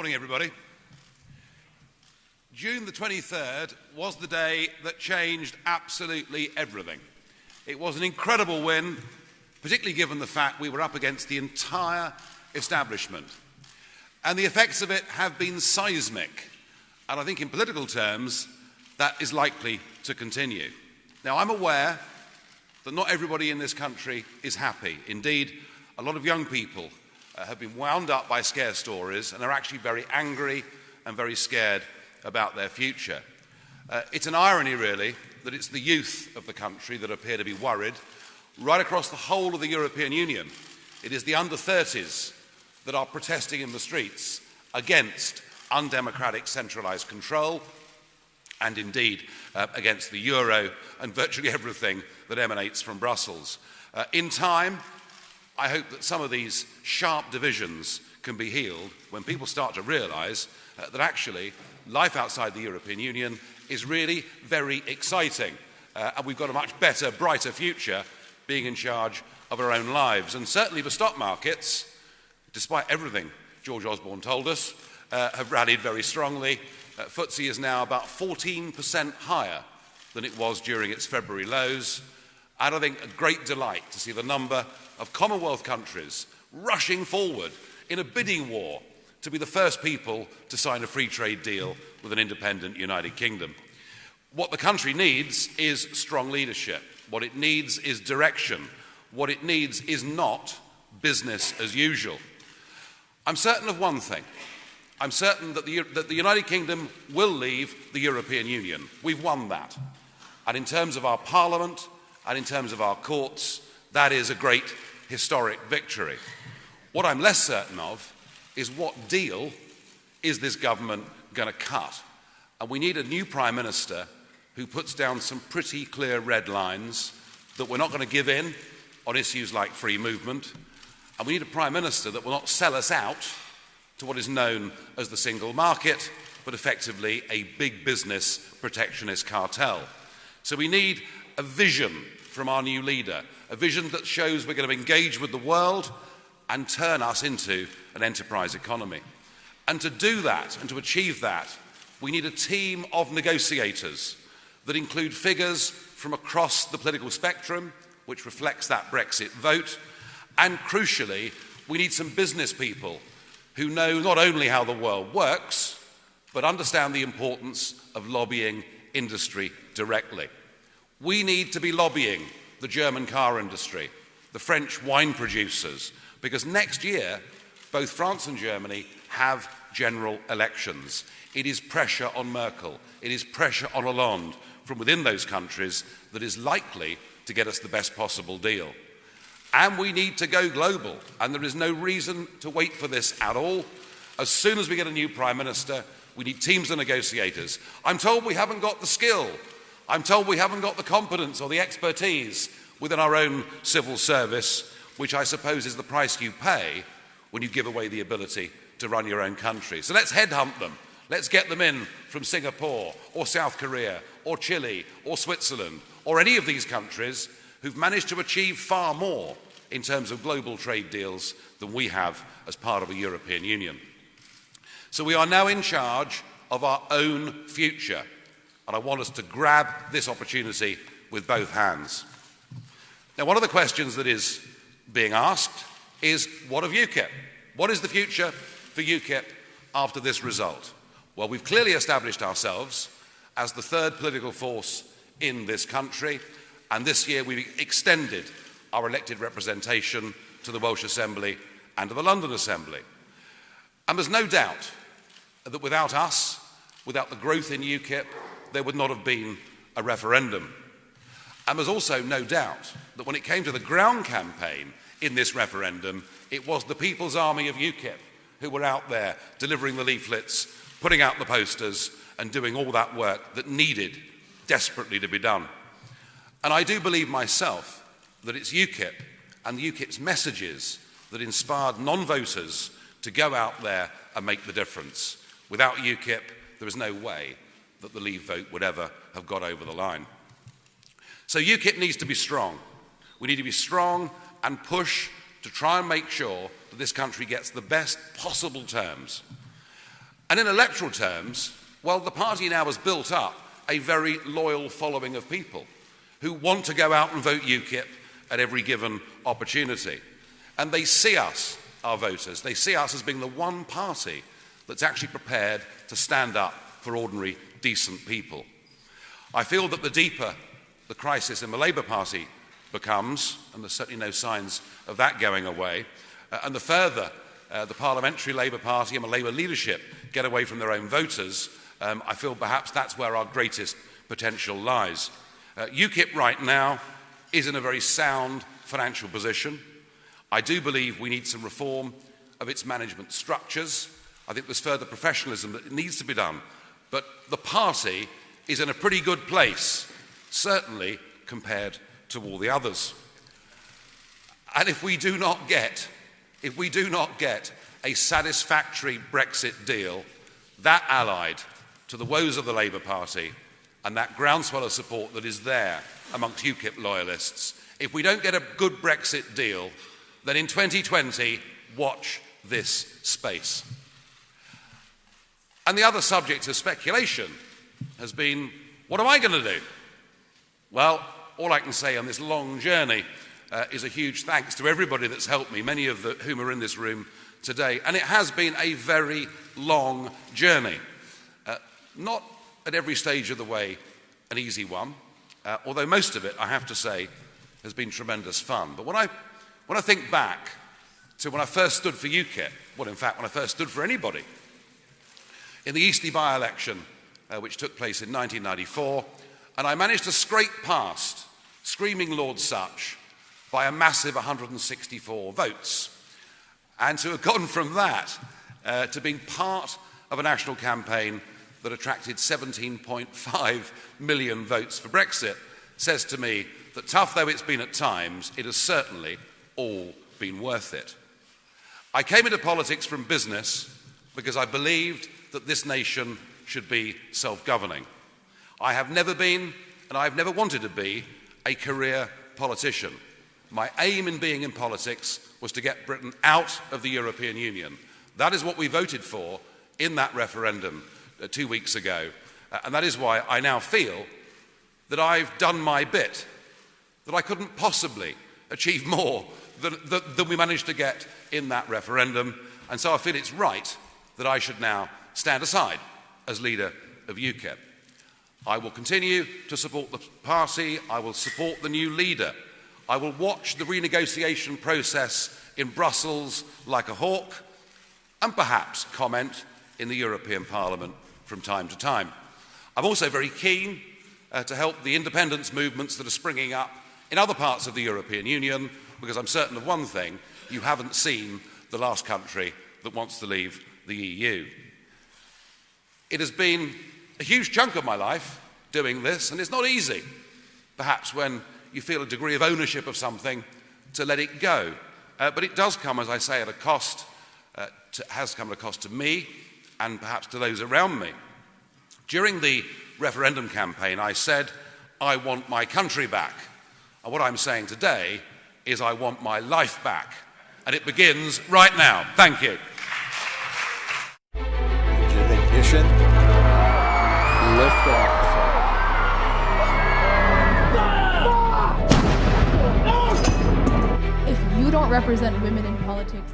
Morning, everybody. June the 23rd was the day that changed absolutely everything. It was an incredible win, particularly given the fact we were up against the entire establishment. And the effects of it have been seismic. And I think in political terms, that is likely to continue. Now, I'm aware that not everybody in this country is happy. Indeed, a lot of young people have been wound up by scare stories and are actually very angry and very scared about their future. It's an irony, really, that it's the youth of the country that appear to be worried. Right across the whole of the European Union, it is the under-30s that are protesting in the streets against undemocratic centralised control and indeed against the euro and virtually everything that emanates from Brussels. In time, I hope that some of these sharp divisions can be healed when people start to realise that actually life outside the European Union is really very exciting and we've got a much better, brighter future being in charge of our own lives. And certainly the stock markets, despite everything George Osborne told us, have rallied very strongly. FTSE is now about 14% higher than it was during its February lows. And I think a great delight to see the number of Commonwealth countries rushing forward in a bidding war to be the first people to sign a free trade deal with an independent United Kingdom. What the country needs is strong leadership. What it needs is direction. What it needs is not business as usual. I'm certain of one thing. I'm certain that the United Kingdom will leave the European Union. We've won that. And in terms of our Parliament and in terms of our courts, that is a great historic victory. What I'm less certain of is what deal is this government going to cut? And we need a new Prime Minister who puts down some pretty clear red lines that we're not going to give in on issues like free movement. And we need a Prime Minister that will not sell us out to what is known as the single market, but effectively a big business protectionist cartel. So we need a vision from our new leader, a vision that shows we're going to engage with the world and turn us into an enterprise economy. And to do that and to achieve that, we need a team of negotiators that include figures from across the political spectrum, which reflects that Brexit vote. And crucially, we need some business people who know not only how the world works, but understand the importance of lobbying industry directly. We need to be lobbying the German car industry, the French wine producers, because next year, both France and Germany have general elections. It is pressure on Merkel, it is pressure on Hollande from within those countries that is likely to get us the best possible deal. And we need to go global, and there is no reason to wait for this at all. As soon as we get a new Prime Minister, we need teams of negotiators. I'm told we haven't got the skill. I'm told we haven't got the competence or the expertise within our own civil service, which I suppose is the price you pay when you give away the ability to run your own country. So let's headhunt them. Let's get them in from Singapore or South Korea or Chile or Switzerland or any of these countries who've managed to achieve far more in terms of global trade deals than we have as part of a European Union. So we are now in charge of our own future, and I want us to grab this opportunity with both hands. Now, one of the questions that is being asked is, what of Ukip? What is the future for Ukip after this result? Well, we've clearly established ourselves as the third political force in this country, and this year we've extended our elected representation to the Welsh Assembly and to the London Assembly. And there's no doubt that without us, without the growth in Ukip, there would not have been a referendum. And there's also no doubt that when it came to the ground campaign in this referendum, it was the People's Army of Ukip who were out there delivering the leaflets, putting out the posters, and doing all that work that needed desperately to be done. And I do believe myself that it's Ukip and UKIP's messages that inspired non-voters to go out there and make the difference. Without Ukip, there is no way that the Leave vote would ever have got over the line. So Ukip needs to be strong. We need to be strong and push to try and make sure that this country gets the best possible terms. And in electoral terms, well, the party now has built up a very loyal following of people who want to go out and vote Ukip at every given opportunity. And they see us, our voters, they see us as being the one party that's actually prepared to stand up for ordinary, decent people. I feel that the deeper the crisis in the Labour Party becomes, and there's certainly no signs of that going away, and the further the Parliamentary Labour Party and the Labour leadership get away from their own voters, I feel perhaps that's where our greatest potential lies. UKIP right now is in a very sound financial position. I do believe we need some reform of its management structures. I think there's further professionalism that needs to be done. But the party is in a pretty good place, certainly compared to all the others. And if we do not get a satisfactory Brexit deal, that allied to the woes of the Labour Party and that groundswell of support that is there amongst UKIP loyalists, if we don't get a good Brexit deal, then in 2020, watch this space. And the other subject of speculation has been, what am I going to do? Well, all I can say on this long journey is a huge thanks to everybody that's helped me, many of whom are in this room today. And it has been a very long journey. Not at every stage of the way an easy one, although most of it, I have to say, has been tremendous fun. But when I think back to when I first stood for UKIP, well, in fact, when I first stood for anybody, in the Eastleigh by-election, which took place in 1994, and I managed to scrape past screaming Lord Such by a massive 164 votes. And to have gone from that to being part of a national campaign that attracted 17.5 million votes for Brexit says to me that, tough though it's been at times, it has certainly all been worth it. I came into politics from business because I believed that this nation should be self-governing. I have never been, and I've never wanted to be, a career politician. My aim in being in politics was to get Britain out of the European Union. That is what we voted for in that referendum 2 weeks ago. And that is why I now feel that I've done my bit, that I couldn't possibly achieve more than we managed to get in that referendum. And so I feel it's right that I should now stand aside as leader of UKIP. I will continue to support the party. I will support the new leader. I will watch the renegotiation process in Brussels like a hawk, and perhaps comment in the European Parliament from time to time. I'm also very keen to help the independence movements that are springing up in other parts of the European Union, because I'm certain of one thing: you haven't seen the last country that wants to leave the EU. It has been a huge chunk of my life doing this, and it's not easy, perhaps when you feel a degree of ownership of something, to let it go. But it does come, as I say, at a cost, has come at a cost to me and perhaps to those around me. During the referendum campaign, I said, I want my country back. And what I'm saying today is I want my life back. And it begins right now. Thank you. Ignition. Lift off. If you don't represent women in politics,